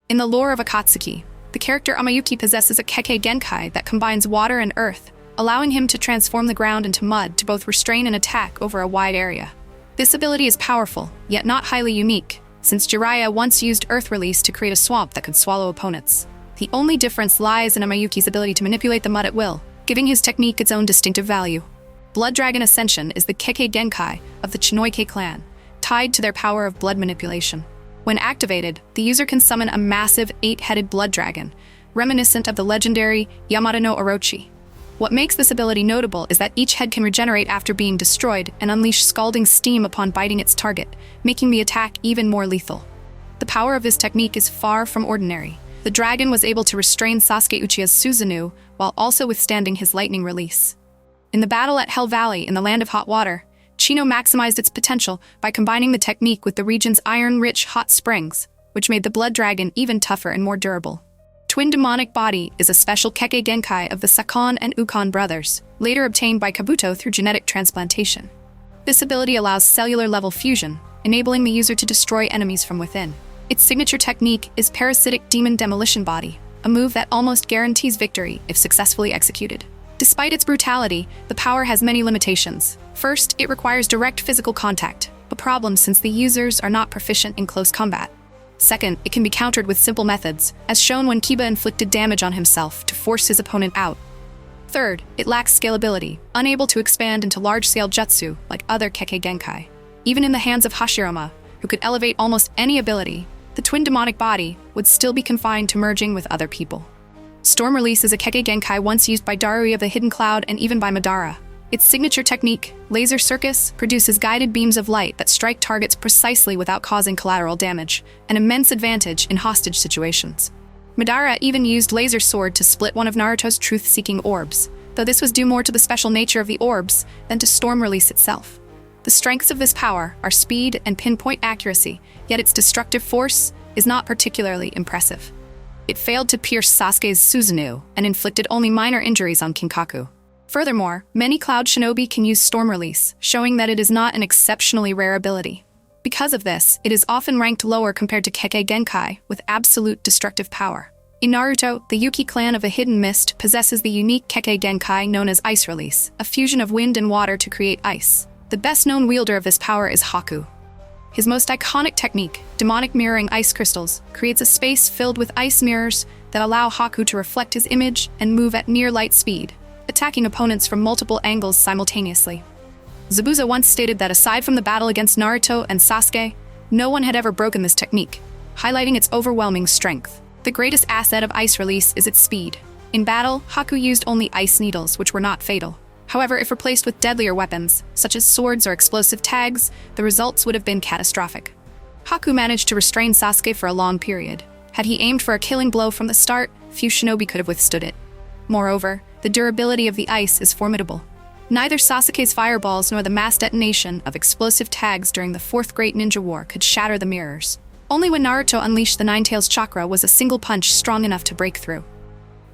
In the lore of Akatsuki, the character Amayuki possesses a Kekkei Genkai that combines water and earth, allowing him to transform the ground into mud to both restrain and attack over a wide area. This ability is powerful, yet not highly unique, since Jiraiya once used Earth Release to create a swamp that could swallow opponents. The only difference lies in Amayuki's ability to manipulate the mud at will, giving his technique its own distinctive value. Blood Dragon Ascension is the Kekkei Genkai of the Chinoike clan, tied to their power of blood manipulation. When activated, the user can summon a massive 8-headed blood dragon, reminiscent of the legendary Yamada no Orochi. What makes this ability notable is that each head can regenerate after being destroyed and unleash scalding steam upon biting its target, making the attack even more lethal. The power of this technique is far from ordinary. The dragon was able to restrain Sasuke Uchiha's Susanoo while also withstanding his lightning release. In the battle at Hell Valley in the Land of Hot Water, Chino maximized its potential by combining the technique with the region's iron-rich hot springs, which made the blood dragon even tougher and more durable. Twin Demonic Body is a special Kekkei Genkai of the Sakon and Ukon brothers, later obtained by Kabuto through genetic transplantation. This ability allows cellular-level fusion, enabling the user to destroy enemies from within. Its signature technique is Parasitic Demon Demolition Body, a move that almost guarantees victory if successfully executed. Despite its brutality, the power has many limitations. First, it requires direct physical contact, a problem since the users are not proficient in close combat. Second, it can be countered with simple methods, as shown when Kiba inflicted damage on himself to force his opponent out. Third, it lacks scalability, unable to expand into large-scale jutsu like other Kekkei Genkai. Even in the hands of Hashirama, who could elevate almost any ability, the Twin Demonic Body would still be confined to merging with other people. Storm Release is a Kekkei Genkai once used by Darui of the Hidden Cloud and even by Madara. Its signature technique, Laser Circus, produces guided beams of light that strike targets precisely without causing collateral damage, an immense advantage in hostage situations. Madara even used Laser Sword to split one of Naruto's truth-seeking orbs, though this was due more to the special nature of the orbs than to Storm Release itself. The strengths of this power are speed and pinpoint accuracy, yet its destructive force is not particularly impressive. It failed to pierce Sasuke's Susanoo and inflicted only minor injuries on Kinkaku. Furthermore, many Cloud Shinobi can use Storm Release, showing that it is not an exceptionally rare ability. Because of this, it is often ranked lower compared to Kekkei Genkai with absolute destructive power. In Naruto, the Yuki clan of the Hidden Mist possesses the unique Kekkei Genkai known as Ice Release, a fusion of wind and water to create ice. The best-known wielder of this power is Haku. His most iconic technique, demonic mirroring ice crystals, creates a space filled with ice mirrors that allow Haku to reflect his image and move at near light speed, attacking opponents from multiple angles simultaneously. Zabuza once stated that aside from the battle against Naruto and Sasuke, no one had ever broken this technique, highlighting its overwhelming strength. The greatest asset of Ice Release is its speed. In battle, Haku used only ice needles, which were not fatal. However, if replaced with deadlier weapons, such as swords or explosive tags, the results would have been catastrophic. Haku managed to restrain Sasuke for a long period. Had he aimed for a killing blow from the start, few shinobi could have withstood it. Moreover, the durability of the ice is formidable. Neither Sasuke's fireballs nor the mass detonation of explosive tags during the Fourth Great Ninja War could shatter the mirrors. Only when Naruto unleashed the Nine-Tails Chakra was a single punch strong enough to break through.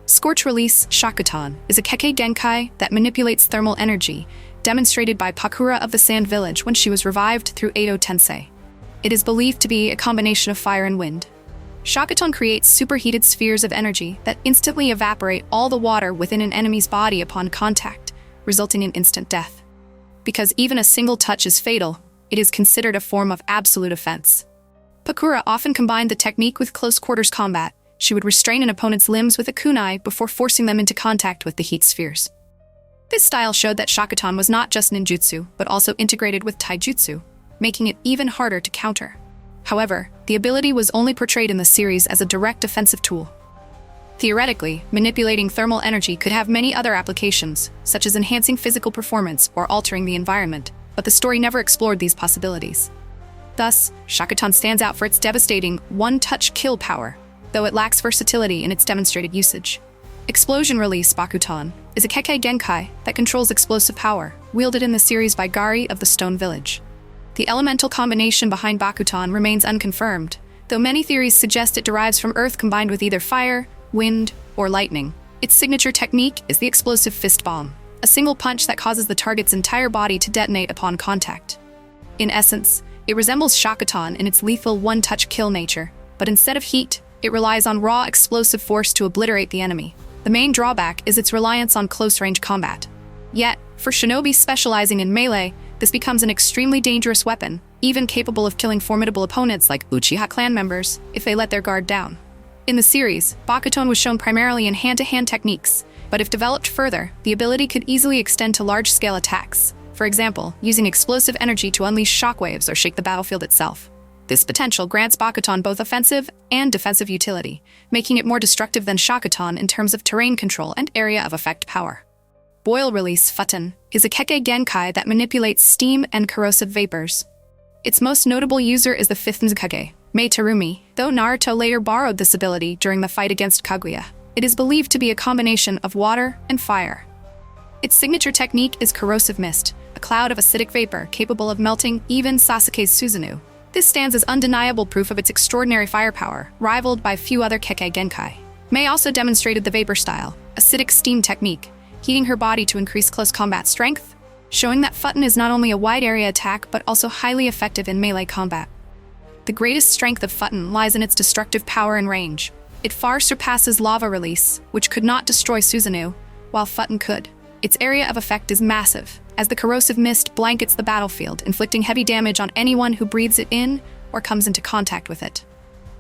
Scorch Release Shakutan is a Kekkei Genkai that manipulates thermal energy, demonstrated by Pakura of the Sand Village when she was revived through Edo Tensei. It is believed to be a combination of fire and wind. Shakutan creates superheated spheres of energy that instantly evaporate all the water within an enemy's body upon contact, resulting in instant death. Because even a single touch is fatal, it is considered a form of absolute offense. Pakura often combined the technique with close-quarters combat. She would restrain an opponent's limbs with a kunai before forcing them into contact with the heat spheres. This style showed that Shakutan was not just ninjutsu, but also integrated with taijutsu, making it even harder to counter. However, the ability was only portrayed in the series as a direct offensive tool. Theoretically, manipulating thermal energy could have many other applications, such as enhancing physical performance or altering the environment, but the story never explored these possibilities. Thus, Shakutan stands out for its devastating one-touch kill power, though it lacks versatility in its demonstrated usage. Explosion Release Bakutan is a Kekkei Genkai that controls explosive power, wielded in the series by Gari of the Stone Village. The elemental combination behind Bakutan remains unconfirmed, though many theories suggest it derives from earth combined with either fire, wind, or lightning. Its signature technique is the Explosive Fist Bomb, a single punch that causes the target's entire body to detonate upon contact. In essence, it resembles Shakutan in its lethal one-touch kill nature, but instead of heat, It relies on raw explosive force to obliterate the enemy. The main drawback is its reliance on close-range combat. Yet, for shinobi specializing in melee, this becomes an extremely dangerous weapon, even capable of killing formidable opponents like Uchiha clan members if they let their guard down. In the series, Bakuton was shown primarily in hand-to-hand techniques, but if developed further, the ability could easily extend to large-scale attacks, for example, using explosive energy to unleash shockwaves or shake the battlefield itself. This potential grants Bakuton both offensive and defensive utility, making it more destructive than Shakuton in terms of terrain control and area of effect power. Boil Release Futon is a Kekkei Genkai that manipulates steam and corrosive vapors. Its most notable user is the 5th Mizukage, Mei Terumi, though Naruto later borrowed this ability during the fight against Kaguya. It is believed to be a combination of water and fire. Its signature technique is Corrosive Mist, a cloud of acidic vapor capable of melting even Sasuke's Susanoo. This stands as undeniable proof of its extraordinary firepower, rivaled by few other Kekkei Genkai. Mei also demonstrated the vapor style, acidic steam technique, heating her body to increase close combat strength, showing that Futon is not only a wide-area attack but also highly effective in melee combat. The greatest strength of Futon lies in its destructive power and range. It far surpasses Lava Release, which could not destroy Susanoo, while Futon could. Its area of effect is massive, as the corrosive mist blankets the battlefield, inflicting heavy damage on anyone who breathes it in or comes into contact with it.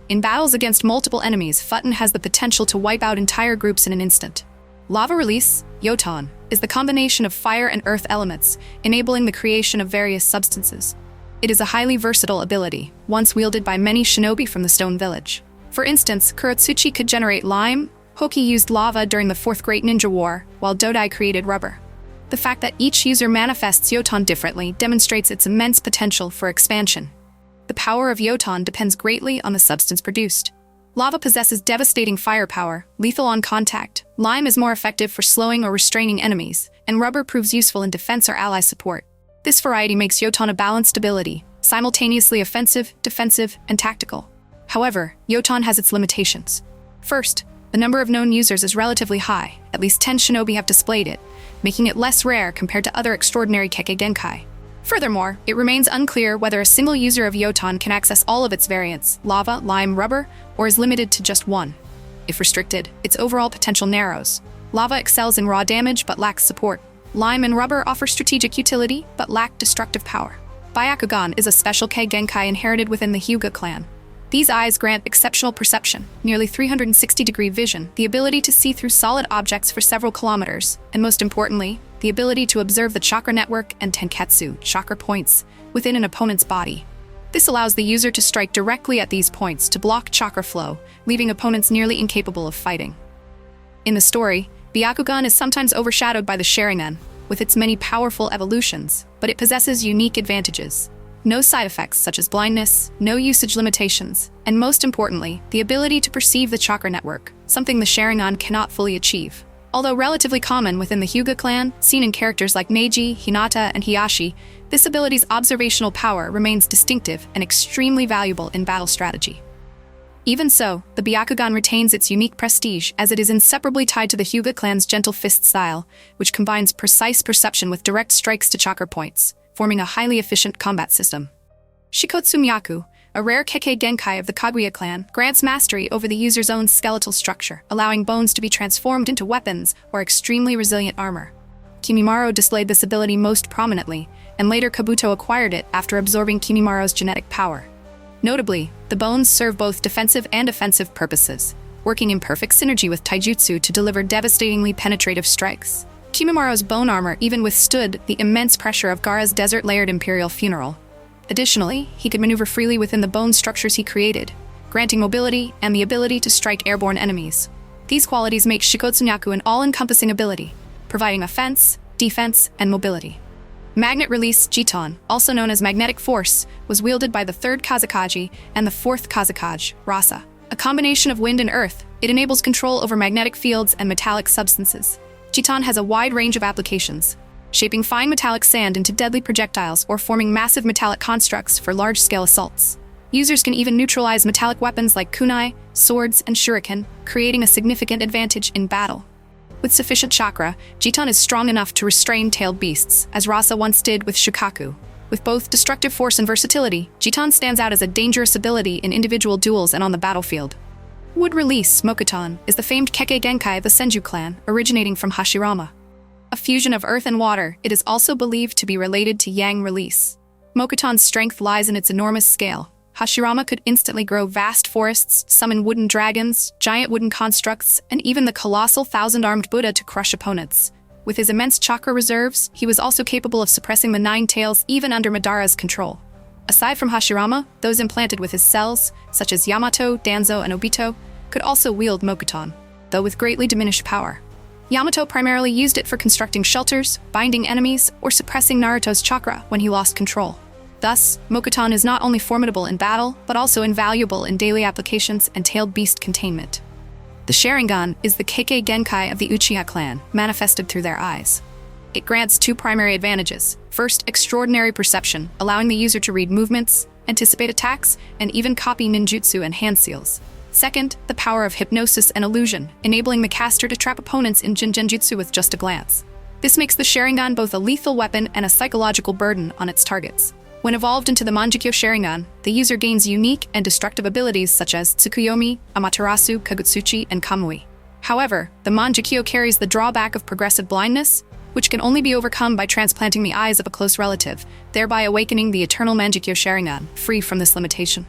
In battles against multiple enemies, Futon has the potential to wipe out entire groups in an instant. Lava Release, Yoton, is the combination of fire and earth elements, enabling the creation of various substances. It is a highly versatile ability, once wielded by many shinobi from the Stone Village. For instance, Kurotsuchi could generate lime, Hoki used lava during the Fourth Great Ninja War, while Dodai created rubber. The fact that each user manifests Yoton differently demonstrates its immense potential for expansion. The power of Yoton depends greatly on the substance produced. Lava possesses devastating firepower, lethal on contact, lime is more effective for slowing or restraining enemies, and rubber proves useful in defense or ally support. This variety makes Yoton a balanced ability, simultaneously offensive, defensive, and tactical. However, Yoton has its limitations. First, the number of known users is relatively high, at least 10 shinobi have displayed it, making it less rare compared to other extraordinary Kekkei Genkai. Furthermore, it remains unclear whether a single user of Yoton can access all of its variants, lava, lime, rubber, or is limited to just one. If restricted, its overall potential narrows. Lava excels in raw damage but lacks support. Lime and rubber offer strategic utility but lack destructive power. Byakugan is a special Kei Genkai inherited within the Hyuga clan. These eyes grant exceptional perception, nearly 360-degree vision, the ability to see through solid objects for several kilometers, and most importantly, the ability to observe the chakra network and tenketsu, chakra points, within an opponent's body. This allows the user to strike directly at these points to block chakra flow, leaving opponents nearly incapable of fighting. In the story, Byakugan is sometimes overshadowed by the Sharingan, with its many powerful evolutions, but it possesses unique advantages. No side effects such as blindness, no usage limitations, and most importantly, the ability to perceive the chakra network, something the Sharingan cannot fully achieve. Although relatively common within the Hyuga clan, seen in characters like Neji, Hinata, and Hiashi, this ability's observational power remains distinctive and extremely valuable in battle strategy. Even so, the Byakugan retains its unique prestige as it is inseparably tied to the Hyuga clan's gentle fist style, which combines precise perception with direct strikes to chakra points, forming a highly efficient combat system. Shikotsu Myaku, a rare Kekkei Genkai of the Kaguya clan, grants mastery over the user's own skeletal structure, allowing bones to be transformed into weapons or extremely resilient armor. Kimimaro displayed this ability most prominently, and later Kabuto acquired it after absorbing Kimimaro's genetic power. Notably, the bones serve both defensive and offensive purposes, working in perfect synergy with taijutsu to deliver devastatingly penetrative strikes. Kimimaro's bone armor even withstood the immense pressure of Gaara's desert-layered Imperial Funeral. Additionally, he could maneuver freely within the bone structures he created, granting mobility and the ability to strike airborne enemies. These qualities make Shikotsu Myaku an all-encompassing ability, providing offense, defense, and mobility. Magnet Release Jiton, also known as Magnetic Force, was wielded by the 3rd Kazekage and the 4th Kazekage, Rasa. A combination of wind and earth, it enables control over magnetic fields and metallic substances. Jiton has a wide range of applications, shaping fine metallic sand into deadly projectiles or forming massive metallic constructs for large-scale assaults. Users can even neutralize metallic weapons like kunai, swords, and shuriken, creating a significant advantage in battle. With sufficient chakra, Jiton is strong enough to restrain tailed beasts, as Rasa once did with Shukaku. With both destructive force and versatility, Jiton stands out as a dangerous ability in individual duels and on the battlefield. Wood Release Mokuton is the famed Kekkei Genkai of the Senju clan, originating from Hashirama. A fusion of earth and water, it is also believed to be related to Yang Release. Mokuton's strength lies in its enormous scale. Hashirama could instantly grow vast forests, summon wooden dragons, giant wooden constructs, and even the colossal thousand-armed Buddha to crush opponents. With his immense chakra reserves, he was also capable of suppressing the Nine Tails even under Madara's control. Aside from Hashirama, those implanted with his cells, such as Yamato, Danzo, and Obito, could also wield Mokuton, though with greatly diminished power. Yamato primarily used it for constructing shelters, binding enemies, or suppressing Naruto's chakra when he lost control. Thus, Mokuton is not only formidable in battle, but also invaluable in daily applications and tailed beast containment. The Sharingan is the Kekkei Genkai of the Uchiha clan, manifested through their eyes. It grants two primary advantages. First, extraordinary perception, allowing the user to read movements, anticipate attacks, and even copy ninjutsu and hand seals. Second, the power of hypnosis and illusion, enabling the caster to trap opponents in Jinjutsu with just a glance. This makes the Sharingan both a lethal weapon and a psychological burden on its targets. When evolved into the Mangekyo Sharingan, the user gains unique and destructive abilities such as Tsukuyomi, Amaterasu, Kagutsuchi, and Kamui. However, the Mangekyo carries the drawback of progressive blindness, which can only be overcome by transplanting the eyes of a close relative, thereby awakening the eternal Mangekyo Sharingan, free from this limitation.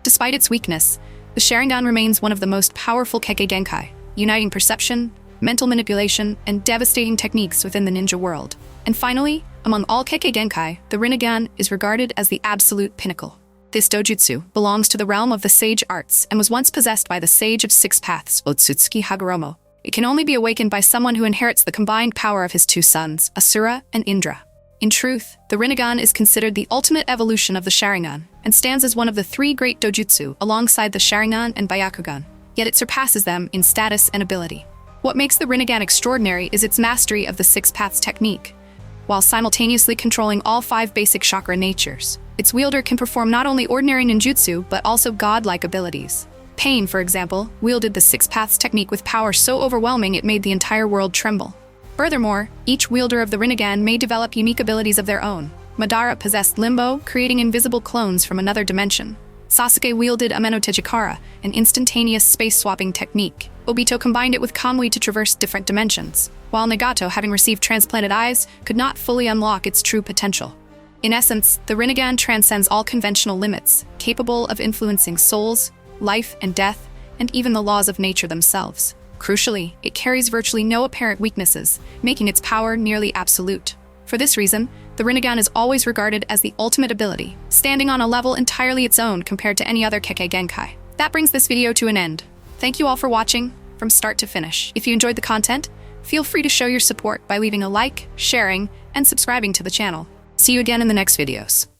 Despite its weakness, the Sharingan remains one of the most powerful Kekkei Genkai, uniting perception, mental manipulation, and devastating techniques within the ninja world. And finally, among all Kekkei Genkai, the Rinnegan is regarded as the absolute pinnacle. This dojutsu belongs to the realm of the sage arts and was once possessed by the Sage of Six Paths, Otsutsuki Hagoromo. It can only be awakened by someone who inherits the combined power of his two sons, Asura and Indra. In truth, the Rinnegan is considered the ultimate evolution of the Sharingan and stands as one of the three great dojutsu alongside the Sharingan and Byakugan, yet it surpasses them in status and ability. What makes the Rinnegan extraordinary is its mastery of the Six Paths technique, while simultaneously controlling all five basic chakra natures. Its wielder can perform not only ordinary ninjutsu, but also godlike abilities. Pain, for example, wielded the Six Paths technique with power so overwhelming it made the entire world tremble. Furthermore, each wielder of the Rinnegan may develop unique abilities of their own. Madara possessed Limbo, creating invisible clones from another dimension. Sasuke wielded Ameno Tejikara, an instantaneous space-swapping technique. Obito combined it with Kamui to traverse different dimensions, while Nagato, having received transplanted eyes, could not fully unlock its true potential. In essence, the Rinnegan transcends all conventional limits, capable of influencing souls, life and death, and even the laws of nature themselves. Crucially, it carries virtually no apparent weaknesses, making its power nearly absolute. For this reason, the Rinnegan is always regarded as the ultimate ability, standing on a level entirely its own compared to any other Kekkei Genkai. That brings this video to an end. Thank you all for watching, from start to finish. If you enjoyed the content, feel free to show your support by leaving a like, sharing, and subscribing to the channel. See you again in the next videos.